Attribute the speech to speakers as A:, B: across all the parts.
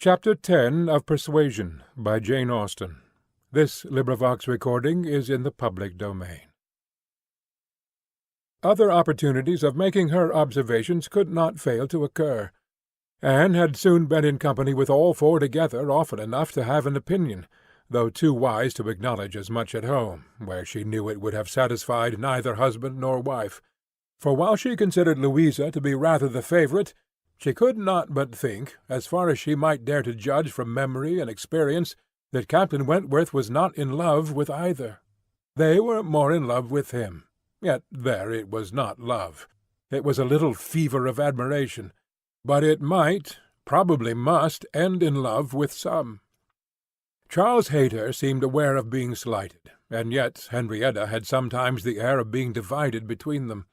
A: Chapter 10 of Persuasion, by Jane Austen. This recording is in the public domain. Other opportunities of making her observations could not fail to occur. Anne had soon been in company with all four together often enough to have an opinion, though too wise to acknowledge as much at home, where she knew it would have satisfied neither husband nor wife. For while she considered Louisa to be rather the favourite, she could not but think, as far as she might dare to judge from memory and experience, that Captain Wentworth was not in love with either. They were more in love with him. Yet there it was not love. It was a little fever of admiration. But it might, probably must, end in love with some. Charles Hayter seemed aware of being slighted, and yet Henrietta had sometimes the air of being divided between them.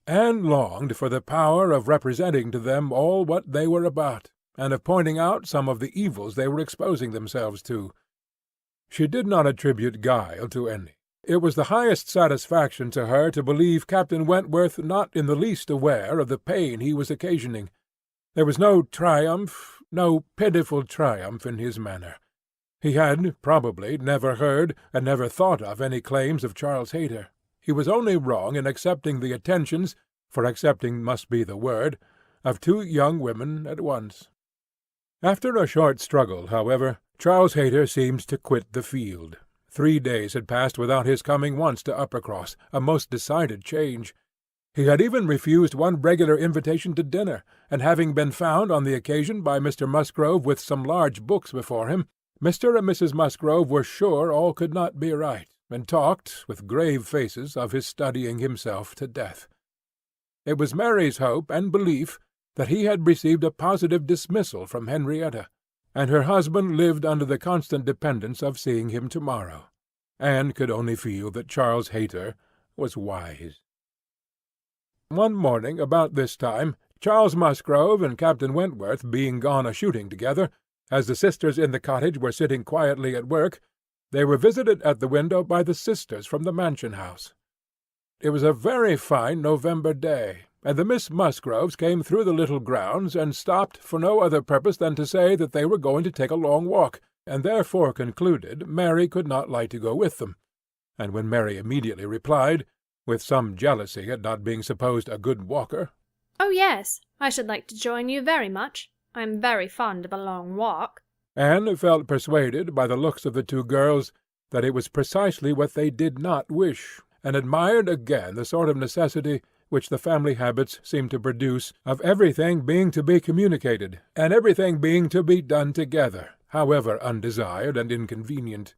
A: Anne longed for the power of representing to them all what they were about, and of pointing out some of the evils they were exposing themselves to. She did not attribute guile to any. It was the highest satisfaction to her to believe Captain Wentworth not in the least aware of the pain he was occasioning. There was no triumph, no pitiful triumph in his manner. He had, probably, never heard and never thought of any claims of Charles Hayter. He was only wrong in accepting the attentions, for accepting must be the word, of two young women at once. After a short struggle, however, Charles Hayter seemed to quit the field. 3 days had passed without his coming once to Uppercross, a most decided change. He had even refused one regular invitation to dinner, and having been found on the occasion by Mr. Musgrove with some large books before him, Mr. and Mrs. Musgrove were sure all could not be right, and talked, with grave faces, of his studying himself to death. It was Mary's hope and belief that he had received a positive dismissal from Henrietta, and her husband lived under the constant dependence of seeing him tomorrow. Anne could only feel that Charles Hayter was wise. One morning about this time, Charles Musgrove and Captain Wentworth being gone a-shooting together, as the sisters in the cottage were sitting quietly at work, they were visited at the window by the sisters from the mansion-house. It was a very fine November day, and the Miss Musgroves came through the little grounds and stopped for no other purpose than to say that they were going to take a long walk, and therefore concluded Mary could not like to go with them, and when Mary immediately replied, with some jealousy at not being supposed a good walker,
B: "Oh, yes, I should like to join you very much. I am very fond of a long walk,"
A: Anne felt persuaded by the looks of the two girls that it was precisely what they did not wish, and admired again the sort of necessity which the family habits seemed to produce of everything being to be communicated, and everything being to be done together, however undesired and inconvenient.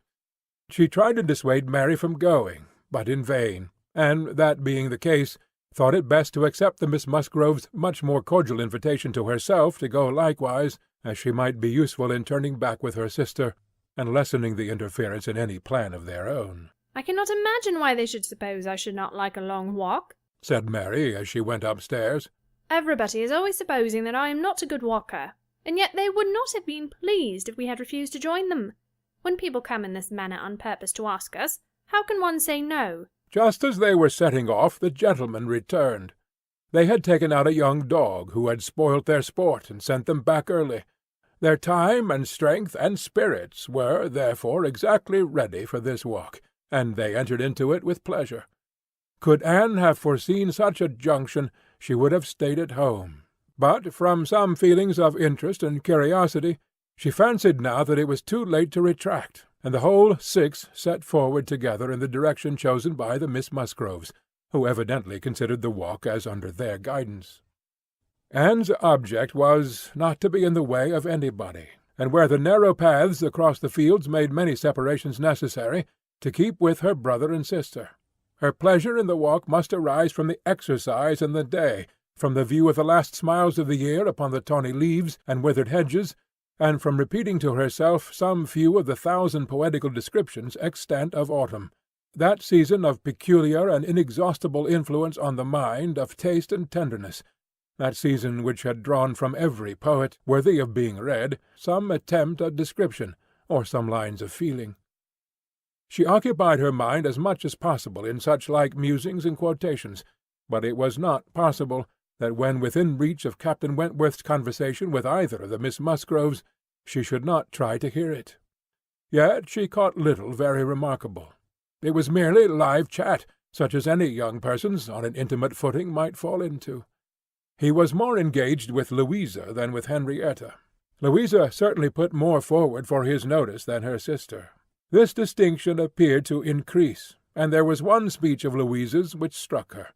A: She tried to dissuade Mary from going, but in vain, and, that being the case, thought it best to accept the Miss Musgroves' much more cordial invitation to herself to go likewise, as she might be useful in turning back with her sister, and lessening the interference in any plan of their own.
B: "I cannot imagine why they should suppose I should not like a long walk,"
A: said Mary, as she went upstairs.
B: "Everybody is always supposing that I am not a good walker, and yet they would not have been pleased if we had refused to join them. When people come in this manner on purpose to ask us, how can one say no?"
A: Just as they were setting off, the gentlemen returned. They had taken out a young dog who had spoilt their sport, and sent them back early. Their time and strength and spirits were, therefore, exactly ready for this walk, and they entered into it with pleasure. Could Anne have foreseen such a junction, she would have stayed at home, but from some feelings of interest and curiosity, she fancied now that it was too late to retract, and the whole 6 set forward together in the direction chosen by the Miss Musgroves, who evidently considered the walk as under their guidance. Anne's object was not to be in the way of anybody, and where the narrow paths across the fields made many separations necessary, to keep with her brother and sister. Her pleasure in the walk must arise from the exercise and the day, from the view of the last smiles of the year upon the tawny leaves and withered hedges, and from repeating to herself some few of the 1,000 poetical descriptions extant of autumn, that season of peculiar and inexhaustible influence on the mind, of taste and tenderness, that season which had drawn from every poet, worthy of being read, some attempt at description, or some lines of feeling. She occupied her mind as much as possible in such like musings and quotations, but it was not possible that when within reach of Captain Wentworth's conversation with either of the Miss Musgroves, she should not try to hear it. Yet she caught little very remarkable. It was merely live chat, such as any young persons on an intimate footing might fall into. He was more engaged with Louisa than with Henrietta. Louisa certainly put more forward for his notice than her sister. This distinction appeared to increase, and there was one speech of Louisa's which struck her.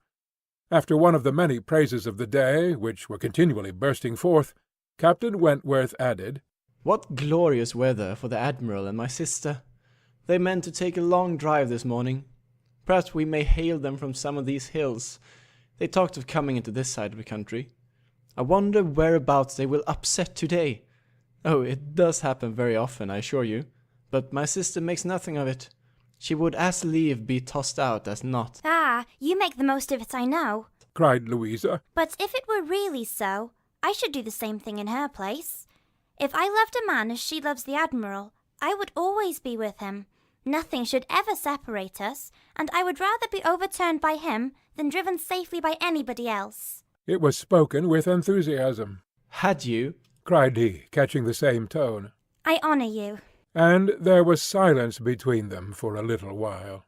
A: After one of the many praises of the day, which were continually bursting forth, Captain Wentworth added,
C: "What glorious weather for the Admiral and my sister! They meant to take a long drive this morning. Perhaps we may hail them from some of these hills. They talked of coming into this side of the country. I wonder whereabouts they will upset today. Oh, it does happen very often, I assure you. But my sister makes nothing of it. She would as lieve be tossed out as not."
D: "Ah, you make the most of it, I know,"
A: cried Louisa.
D: "but if it were really so, I should do the same thing in her place. If I loved a man as she loves the Admiral, I would always be with him. Nothing should ever separate us, and I would rather be overturned by him than driven safely by anybody else."
A: It was spoken with enthusiasm.
C: "Had you?"
A: cried he, catching the same tone.
D: "I honour you."
A: And there was silence between them for a little while.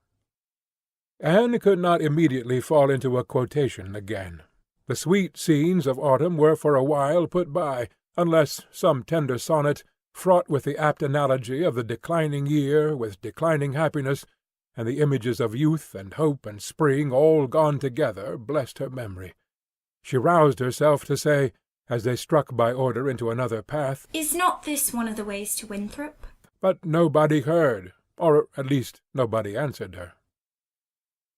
A: Anne could not immediately fall into a quotation again. The sweet scenes of autumn were for a while put by, unless some tender sonnet, fraught with the apt analogy of the declining year with declining happiness, and the images of youth and hope and spring all gone together, blessed her memory. She roused herself to say, as they struck by order into another path,
E: "Is not this one of the ways to Winthrop?"
A: But nobody heard, or at least nobody answered her.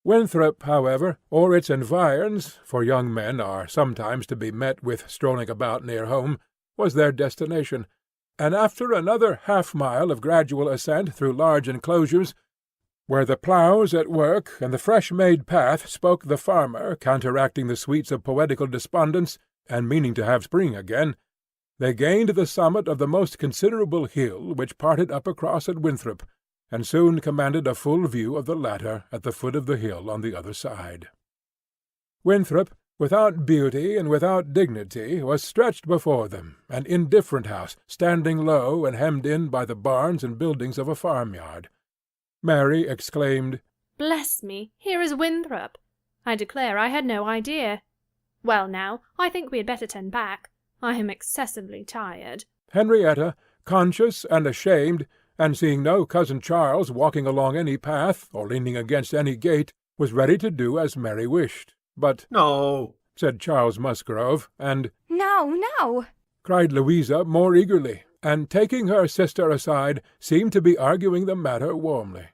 A: Winthrop, however, or its environs, for young men are sometimes to be met with strolling about near home, was their destination, and after another half-mile of gradual ascent through large enclosures, where the ploughs at work and the fresh-made path spoke the farmer counteracting the sweets of poetical despondence, and meaning to have spring again, they gained the summit of the most considerable hill which parted up across at Winthrop, and soon commanded a full view of the latter at the foot of the hill on the other side. Winthrop, without beauty and without dignity, was stretched before them, an indifferent house, standing low and hemmed in by the barns and buildings of a farmyard. Mary exclaimed,
B: "Bless me, here is Winthrop! I declare I had no idea. Well now, I think we had better turn back. I am excessively tired."
A: Henrietta, conscious and ashamed, and seeing no cousin Charles walking along any path, or leaning against any gate, was ready to do as Mary wished. But
F: "No,"
A: said Charles Musgrove, and
D: "No, no,"
A: cried Louisa more eagerly, and taking her sister aside, seemed to be arguing the matter warmly.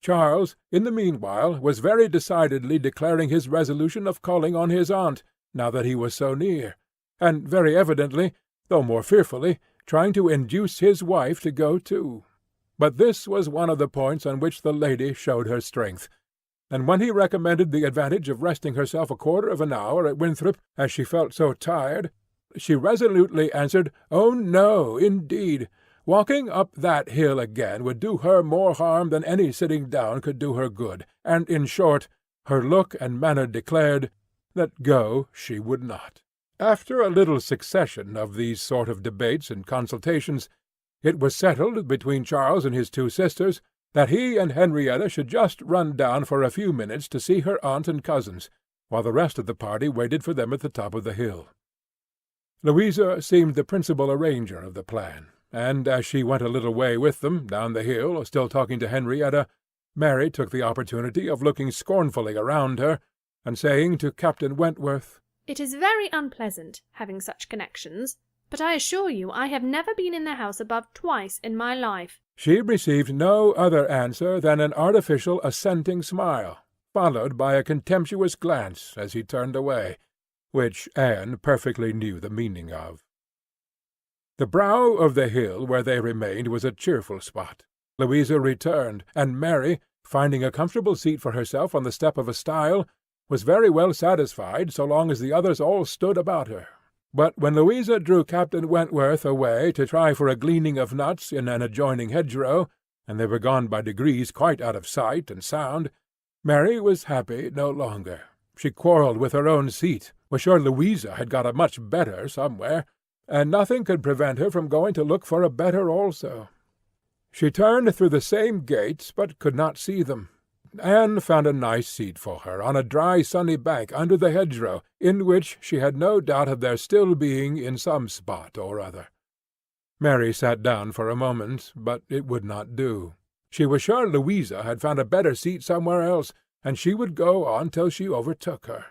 A: Charles, in the meanwhile, was very decidedly declaring his resolution of calling on his aunt, now that he was so near, and very evidently, though more fearfully, trying to induce his wife to go too. But this was one of the points on which the lady showed her strength, and when he recommended the advantage of resting herself a quarter of an hour at Winthrop, as she felt so tired, she resolutely answered, "Oh, no, indeed! Walking up that hill again would do her more harm than any sitting down could do her good, and, in short, her look and manner declared that go she would not." After a little succession of these sort of debates and consultations, it was settled between Charles and his two sisters that he and Henrietta should just run down for a few minutes to see her aunt and cousins, while the rest of the party waited for them at the top of the hill. Louisa seemed the principal arranger of the plan, and as she went a little way with them down the hill, still talking to Henrietta, Mary took the opportunity of looking scornfully around her, and saying to Captain Wentworth,
B: "It is very unpleasant having such connections, but I assure you I have never been in the house above twice in my life."
A: She received no other answer than an artificial assenting smile, followed by a contemptuous glance as he turned away, which Anne perfectly knew the meaning of. The brow of the hill where they remained was a cheerful spot. Louisa returned, and Mary, finding a comfortable seat for herself on the step of a stile, was very well satisfied so long as the others all stood about her. But when Louisa drew Captain Wentworth away to try for a gleaning of nuts in an adjoining hedgerow, and they were gone by degrees quite out of sight and sound, Mary was happy no longer. She quarrelled with her own seat, was sure Louisa had got a much better somewhere, and nothing could prevent her from going to look for a better also. She turned through the same gates, but could not see them. Anne found a nice seat for her on a dry sunny bank under the hedgerow, in which she had no doubt of their still being in some spot or other. Mary sat down for a moment, but it would not do. She was sure Louisa had found a better seat somewhere else, and she would go on till she overtook her.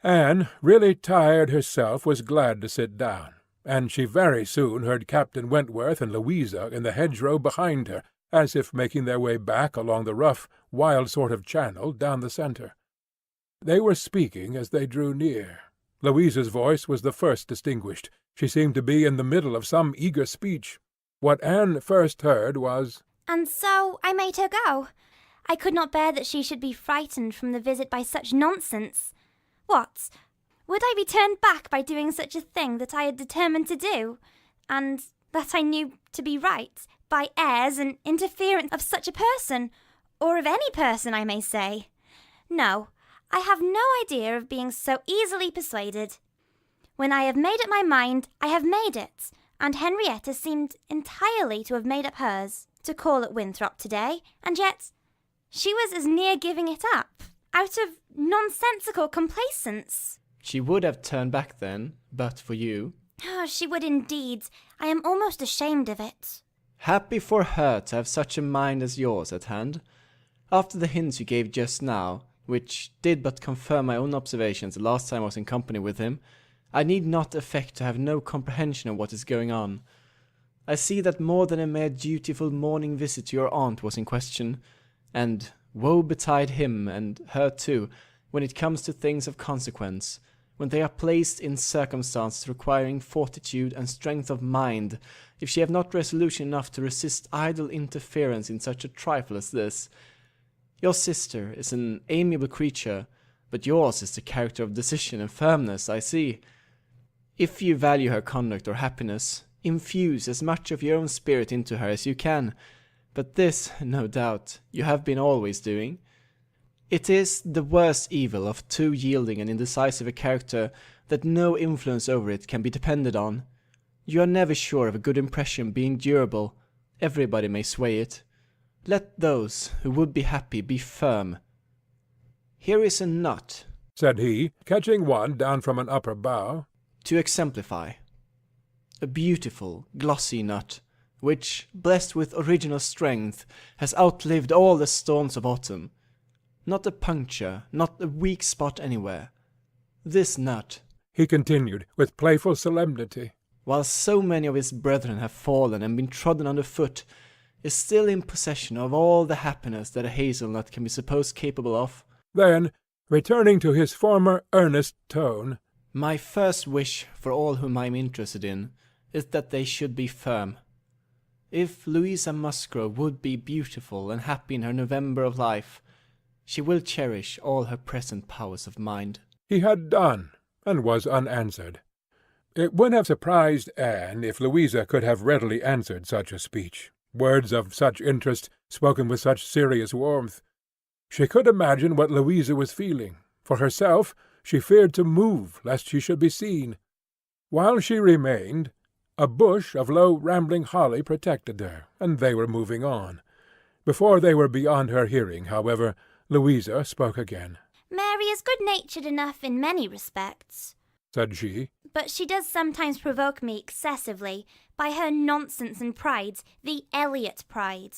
A: Anne, really tired herself, was glad to sit down, and she very soon heard Captain Wentworth and Louisa in the hedgerow behind her, as if making their way back along the rough, wild sort of channel down the centre. They were speaking as they drew near. Louisa's voice was the first distinguished. She seemed to be in the middle of some eager speech. What Anne first heard was,
D: "And so I made her go. I could not bear that she should be frightened from the visit by such nonsense. What? Would I be turned back by doing such a thing that I had determined to do, and that I knew to be right, by airs and interference of such a person, or of any person, I may say? No, I have no idea of being so easily persuaded. When I have made up my mind, I have made it, and Henrietta seemed entirely to have made up hers, to call at Winthrop today, and yet she was as near giving it up, out of nonsensical complacence."
C: She would have turned back then, but for you.
D: "Oh, she would indeed. I am almost ashamed of it."
C: Happy for her to have such a mind as yours at hand. After the hints you gave just now, which did but confirm my own observations the last time I was in company with him, I need not affect to have no comprehension of what is going on. I see that more than a mere dutiful morning visit to your aunt was in question, and woe betide him, and her too, when it comes to things of consequence, when they are placed in circumstances requiring fortitude and strength of mind, if she have not resolution enough to resist idle interference in such a trifle as this. Your sister is an amiable creature, but yours is the character of decision and firmness, I see. If you value her conduct or happiness, infuse as much of your own spirit into her as you can, but this, no doubt, you have been always doing. It is the worst evil of too yielding and indecisive a character that no influence over it can be depended on. You are never sure of a good impression being durable. Everybody may sway it. Let those who would be happy be firm. Here is a nut,
A: said he, catching one down from an upper bough,
C: to exemplify. A beautiful, glossy nut, which, blessed with original strength, has outlived all the storms of autumn. Not a puncture, not a weak spot anywhere. This nut,
A: he continued, with playful solemnity,
C: while so many of his brethren have fallen and been trodden under foot, is still in possession of all the happiness that a hazelnut can be supposed capable of.
A: Then, returning to his former earnest tone,
C: my first wish for all whom I am interested in is that they should be firm. If Louisa Musgrove would be beautiful and happy in her November of life, she will cherish all her present powers of mind.
A: He had done, and was unanswered. It would have surprised Anne if Louisa could have readily answered such a speech, words of such interest, spoken with such serious warmth. She could imagine what Louisa was feeling. For herself, she feared to move, lest she should be seen. While she remained, a bush of low rambling holly protected her, and they were moving on. Before they were beyond her hearing, however, Louisa spoke again.
D: "Mary is good-natured enough in many respects,"
A: said she,
D: "but she does sometimes provoke me excessively by her nonsense and pride, the Elliot pride.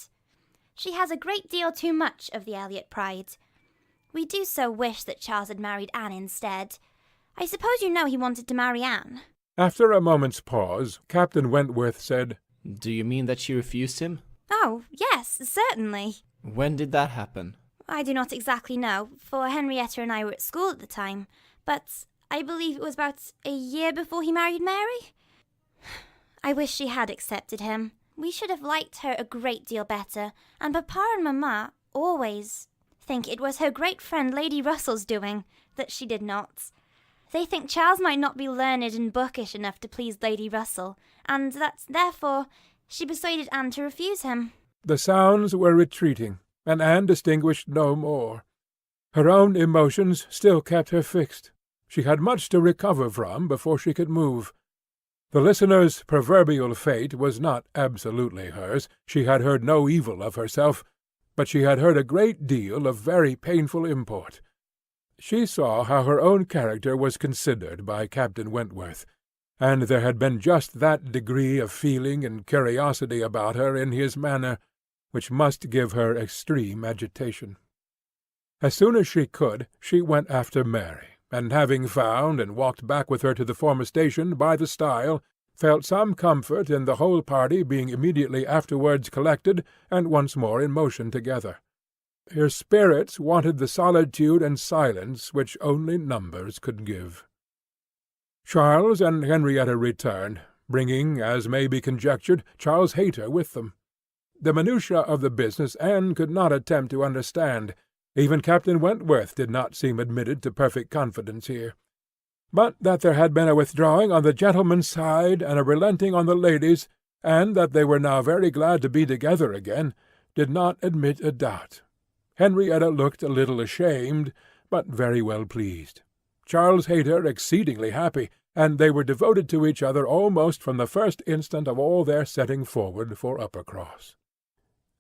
D: She has a great deal too much of the Elliot pride. We do so wish that Charles had married Anne instead. I suppose you know he wanted to marry Anne."
A: After a moment's pause, Captain Wentworth said,
C: Do you mean that she refused him?
D: "Oh, yes, certainly."
C: When did that happen?
D: "I do not exactly know, for Henrietta and I were at school at the time, but I believe it was about a year before he married Mary. I wish she had accepted him. We should have liked her a great deal better, and Papa and Mamma always think it was her great friend Lady Russell's doing that she did not. They think Charles might not be learned and bookish enough to please Lady Russell, and that, therefore, she persuaded Anne to refuse him."
A: The sounds were retreating, and Anne distinguished no more. Her own emotions still kept her fixed. She had much to recover from before she could move. The listener's proverbial fate was not absolutely hers. She had heard no evil of herself, but she had heard a great deal of very painful import. She saw how her own character was considered by Captain Wentworth, and there had been just that degree of feeling and curiosity about her in his manner which must give her extreme agitation. As soon as she could, she went after Mary, and having found and walked back with her to the former station by the stile, felt some comfort in the whole party being immediately afterwards collected and once more in motion together. Her spirits wanted the solitude and silence which only numbers could give. Charles and Henrietta returned, bringing, as may be conjectured, Charles Hayter with them. The minutiae of the business Anne could not attempt to understand. Even Captain Wentworth did not seem admitted to perfect confidence here. But that there had been a withdrawing on the gentlemen's side and a relenting on the ladies', and that they were now very glad to be together again, did not admit a doubt. Henrietta looked a little ashamed, but very well pleased. Charles Hayter exceedingly happy, and they were devoted to each other almost from the first instant of all their setting forward for Uppercross.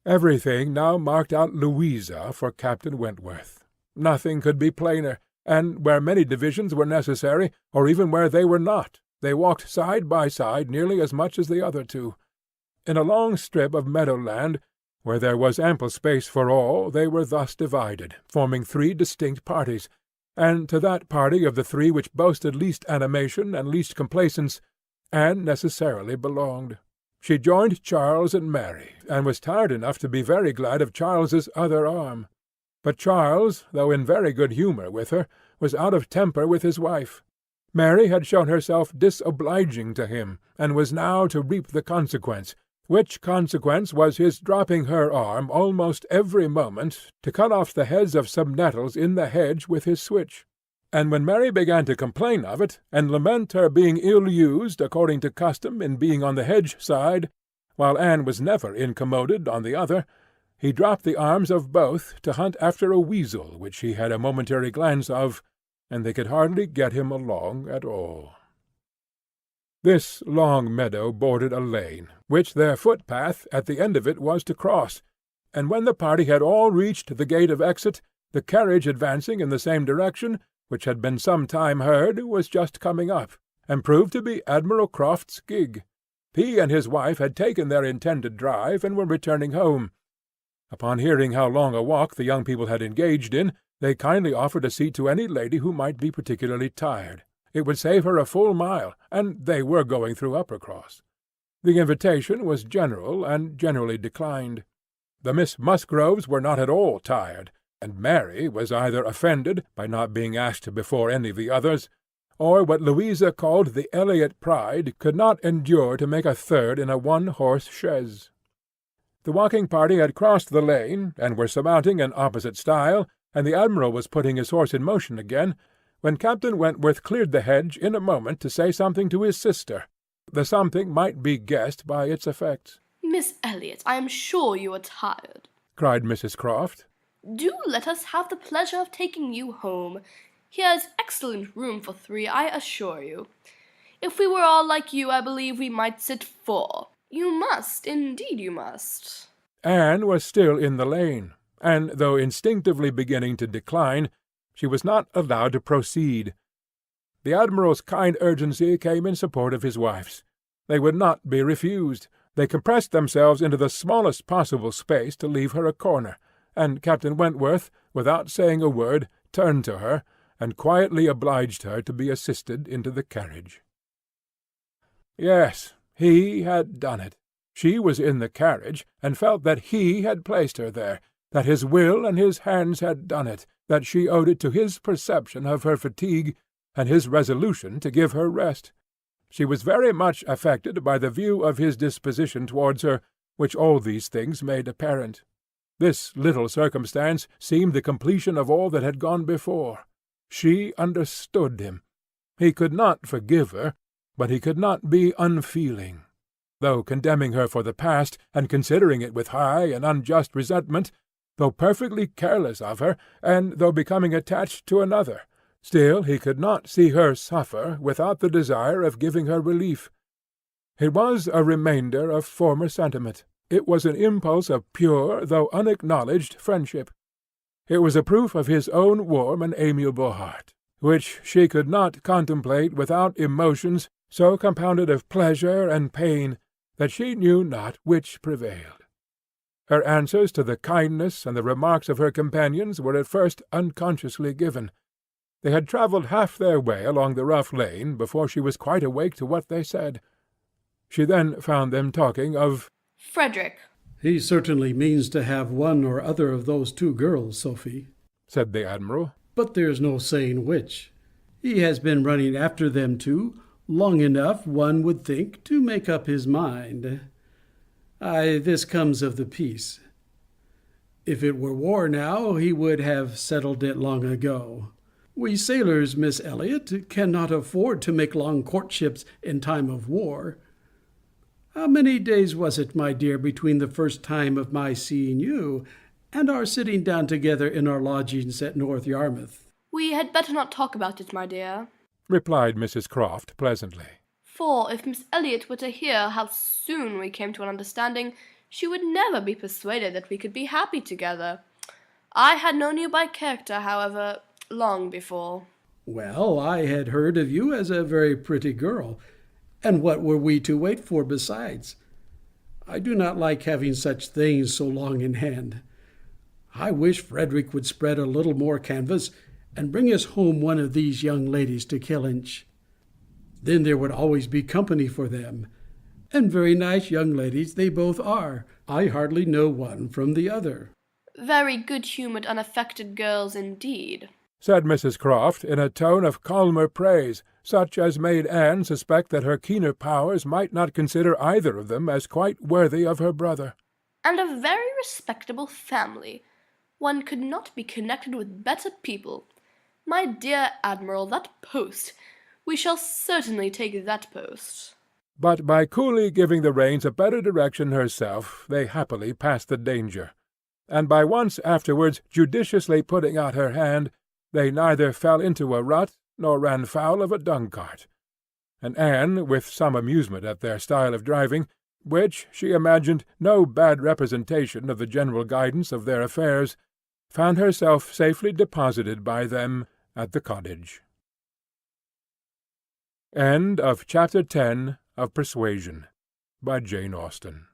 A: Everything now marked out Louisa for Captain Wentworth. Nothing could be plainer, and where many divisions were necessary, or even where they were not, they walked side by side nearly as much as the other two. In a long strip of meadow-land, where there was ample space for all, they were thus divided, forming 3 distinct parties, and to that party of the 3 which boasted least animation and least complaisance, Anne necessarily belonged. She joined Charles and Mary, and was tired enough to be very glad of Charles's other arm. But Charles, though in very good humour with her, was out of temper with his wife. Mary had shown herself disobliging to him, and was now to reap the consequence, which consequence was his dropping her arm almost every moment to cut off the heads of some nettles in the hedge with his switch. And when Mary began to complain of it, and lament her being ill-used according to custom in being on the hedge side, while Anne was never incommoded on the other, he dropped the arms of both to hunt after a weasel which he had a momentary glance of, and they could hardly get him along at all. This long meadow bordered a lane, which their footpath at the end of it was to cross, and when the party had all reached the gate of exit, the carriage advancing in the same direction, which had been some time heard, was just coming up, and proved to be Admiral Crofts' gig. He and his wife had taken their intended drive, and were returning home. Upon hearing how long a walk the young people had engaged in, they kindly offered a seat to any lady who might be particularly tired. It would save her a full mile, and they were going through Uppercross. The invitation was general, and generally declined. The Miss Musgroves were not at all tired, and Mary was either offended by not being asked before any of the others, or what Louisa called the Elliot pride could not endure to make a third in a one-horse chaise. The walking party had crossed the lane, and were surmounting an opposite stile, and the Admiral was putting his horse in motion again, when Captain Wentworth cleared the hedge in a moment to say something to his sister. The something might be guessed by its effects.
F: "Miss Elliot, I am sure you are tired,"
A: cried Mrs. Croft.
F: "Do let us have the pleasure of taking you home. Here is excellent room for 3, I assure you. If we were all like you, I believe we might sit 4. You must, indeed you must."
A: Anne was still in the lane, and though instinctively beginning to decline, she was not allowed to proceed. The Admiral's kind urgency came in support of his wife's. They would not be refused. They compressed themselves into the smallest possible space to leave her a corner, and Captain Wentworth, without saying a word, turned to her, and quietly obliged her to be assisted into the carriage. Yes, he had done it. She was in the carriage, and felt that he had placed her there, that his will and his hands had done it, that she owed it to his perception of her fatigue, and his resolution to give her rest. She was very much affected by the view of his disposition towards her, which all these things made apparent. This little circumstance seemed the completion of all that had gone before. She understood him. He could not forgive her, but he could not be unfeeling. Though condemning her for the past, and considering it with high and unjust resentment, though perfectly careless of her, and though becoming attached to another, still he could not see her suffer without the desire of giving her relief, It was a remainder of former sentiment. It was an impulse of pure, though unacknowledged, friendship. It was a proof of his own warm and amiable heart, which she could not contemplate without emotions so compounded of pleasure and pain that she knew not which prevailed. Her answers to the kindness and the remarks of her companions were at first unconsciously given. They had travelled half their way along the rough lane before she was quite awake to what they said. She then found them talking of
F: Frederick.
G: "He certainly means to have one or other of those two girls, Sophie,"
A: said the Admiral.
G: "but there's no saying which. He has been running after them two long enough, one would think, to make up his mind. This comes of the peace. If it were war now, he would have settled it long ago. We sailors, Miss Elliot, cannot afford to make long courtships in time of war. How many days was it, my dear, between the first time of my seeing you and our sitting down together in our lodgings at North Yarmouth?"
F: We had better not talk about it, my dear,
A: replied Mrs. Croft pleasantly.
F: For if Miss Elliot were to hear how soon we came to an understanding, she would never be persuaded that we could be happy together. I had known you by character, however, long before.
G: "Well, I had heard of you as a very pretty girl, and what were we to wait for besides? I do not like having such things so long in hand. I wish Frederick would spread a little more canvas and bring us home one of these young ladies to Kellynch. Then there would always be company for them, and very nice young ladies they both are. I hardly know one from the other."
F: Very good-humoured, unaffected girls indeed,
A: said Mrs. Croft in a tone of calmer praise, such as made Anne suspect that her keener powers might not consider either of them as quite worthy of her brother.
F: and a very respectable family. One could not be connected with better people. My dear Admiral, that post. We shall certainly take that post.
A: But by coolly giving the reins a better direction herself, they happily passed the danger, and by once afterwards judiciously putting out her hand, they neither fell into a rut nor ran foul of a dung-cart. And Anne, with some amusement at their style of driving, which she imagined no bad representation of the general guidance of their affairs, found herself safely deposited by them at the cottage. End of Chapter 10 of Persuasion, by Jane Austen.